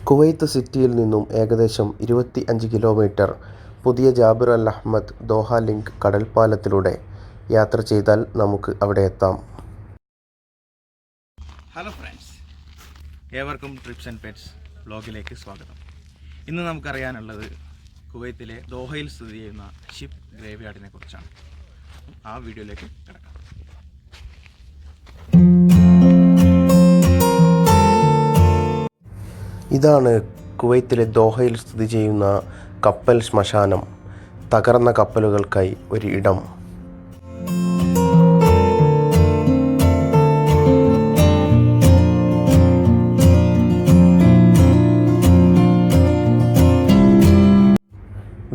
Kuwait സിറ്റിയിൽ നിന്നും ഏകദേശം 25 കിലോമീറ്റർ പുതിയ ജാബിർ അൽ അഹ്മദ് ദോഹ ലിങ്ക് കടൽപ്പാലത്തിലൂടെ യാത്ര ചെയ്താൽ നമുക്ക് അവിടെ എത്താം. ഹലോ ഫ്രണ്ട്സ്, ഏവർക്കും ട്രിപ്സ് ആൻഡ് പെറ്റ്സ് വ്ലോഗിലേക്ക് സ്വാഗതം. ഇന്ന് നമുക്കറിയാനുള്ളത് കുവൈത്തിലെ ദോഹയിൽ സ്ഥിതി ചെയ്യുന്ന ഷിപ്പ് ഗ്രേവ്യാർഡിനെ കുറിച്ചാണ്. ആ വീഡിയോയിലേക്ക് കിടക്കാം. ഇതാണ് കുവൈത്തിലെ ദോഹയിൽ സ്ഥിതി ചെയ്യുന്ന കപ്പൽ ശ്മശാനം. തകർന്ന കപ്പലുകൾക്കായി ഒരു ഇടം.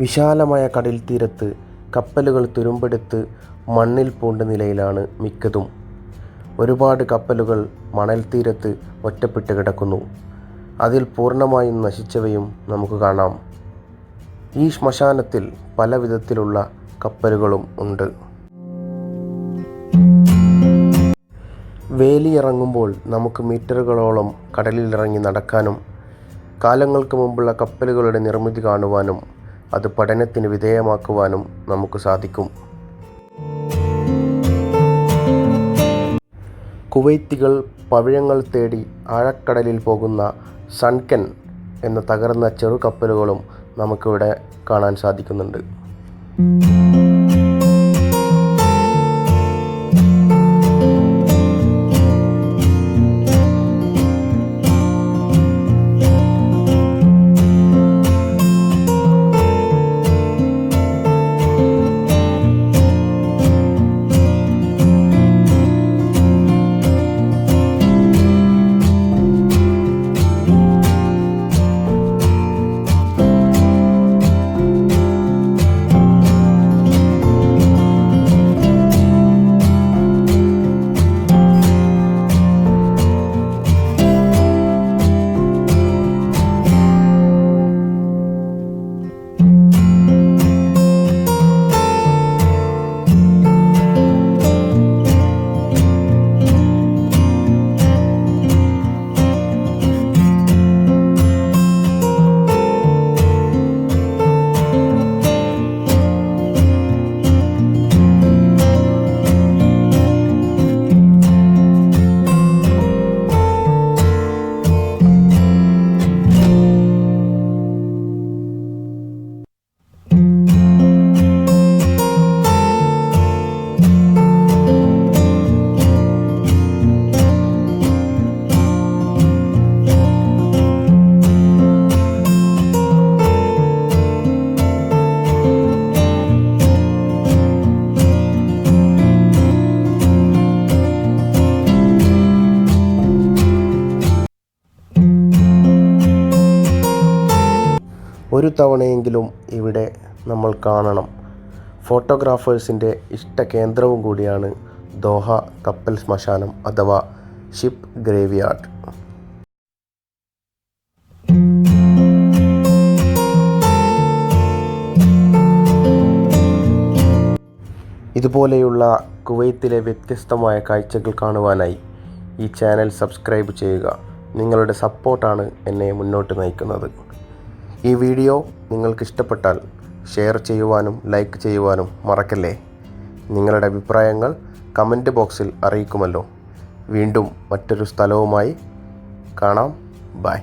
വിശാലമായ കടൽ തീരത്ത് കപ്പലുകൾ തുരുമ്പെടുത്ത് മണ്ണിൽ പൂണ്ട നിലയിലാണ് മിക്കതും. ഒരുപാട് കപ്പലുകൾ മണൽ തീരത്ത് ഒറ്റപ്പെട്ട് കിടക്കുന്നു. അതിൽ പൂർണ്ണമായും നശിച്ചവയും നമുക്ക് കാണാം. ഈ ശ്മശാനത്തിൽ പല വിധത്തിലുള്ള കപ്പലുകളും ഉണ്ട്. വേലിയിറങ്ങുമ്പോൾ നമുക്ക് മീറ്ററുകളോളം കടലിലിറങ്ങി നടക്കാനും കാലങ്ങൾക്ക് മുമ്പുള്ള കപ്പലുകളുടെ നിർമ്മിതി കാണുവാനും അത് പഠനത്തിന് വിധേയമാക്കുവാനും നമുക്ക് സാധിക്കും. കുവൈത്തികൾ പവിഴങ്ങൾ തേടി ആഴക്കടലിൽ പോകുന്ന സൺകൻ എന്ന തകർന്ന ചെറുകപ്പലുകളും നമുക്കിവിടെ കാണാൻ സാധിക്കുന്നുണ്ട്. ഒരു തവണയെങ്കിലും ഇവിടെ നമ്മൾ കാണണം. ഫോട്ടോഗ്രാഫേഴ്സിൻ്റെ ഇഷ്ട കേന്ദ്രവും കൂടിയാണ് ദോഹ കപ്പൽ ശ്മശാനം അഥവാ ഷിപ്പ് ഗ്രേവ്യാർഡ്. ഇതുപോലെയുള്ള കുവൈത്തിലെ വ്യത്യസ്തമായ കാഴ്ചകൾ കാണുവാനായി ഈ ചാനൽ സബ്സ്ക്രൈബ് ചെയ്യുക. നിങ്ങളുടെ സപ്പോർട്ടാണ് എന്നെ മുന്നോട്ട് നയിക്കുന്നത്. ഈ വീഡിയോ നിങ്ങൾക്ക് ഇഷ്ടപ്പെട്ടാൽ ഷെയർ ചെയ്യുവാനും ലൈക്ക് ചെയ്യുവാനും മറക്കല്ലേ. നിങ്ങളുടെ അഭിപ്രായങ്ങൾ കമൻറ്റ് ബോക്സിൽ അറിയിക്കുമല്ലോ. വീണ്ടും മറ്റൊരു സ്ഥലവുമായി കാണാം. ബൈ.